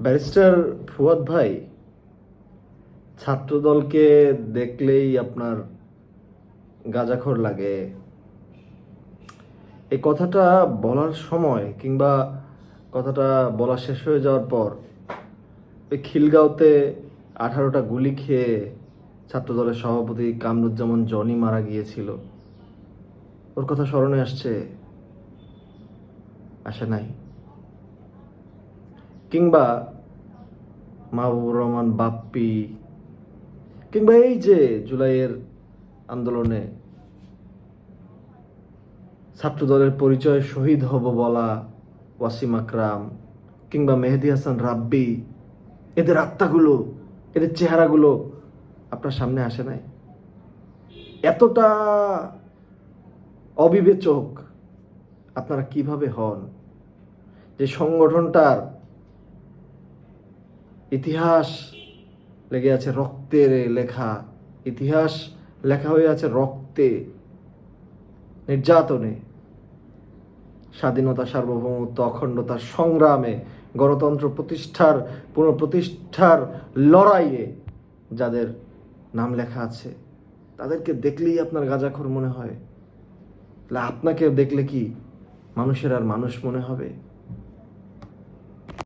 Barrister Fuad ভাই, ছাত্রদলকে দেখলেই আপনার গাঁজাখোর লাগে। এই কথাটা বলার সময় কিংবা কথাটা বলা শেষ হয়ে যাওয়ার পর ওই খিলগাঁওতে 18টা গুলি খেয়ে ছাত্রদলের সভাপতি কামরুজ্জামান জনি মারা গিয়েছিল, ওর কথা স্মরণে আসছে? আসে নাই? কিংবা মাহবুবুর রহমান বাপ্পি, কিংবা এই যে জুলাইয়ের আন্দোলনে ছাত্রদলের পরিচয় শহীদ হব বলা ওয়াসিম আকরাম, কিংবা মেহেদী হাসান রাব্বি, এদের আত্মাগুলো, এদের চেহারাগুলো আপনার সামনে আসে নাই? এতটা অবিবেচক আপনারা কিভাবে হন যে সংগঠনটার ইতিহাস লেগে আছে রক্তের লেখা, ইতিহাস লেখা হয়ে আছে রক্তে, নির্যাতনে, স্বাধীনতা, সার্বভৌমত্ব, অখণ্ডতার সংগ্রামে, গণতন্ত্র প্রতিষ্ঠার, পুনঃপ্রতিষ্ঠার লড়াইয়ে যাদের নাম লেখা আছে, তাদেরকে দেখলেই আপনার গাঁজাখোর মনে হয়? তাহলে আপনাকে দেখলে কি মানুষের আর মানুষ মনে হবে?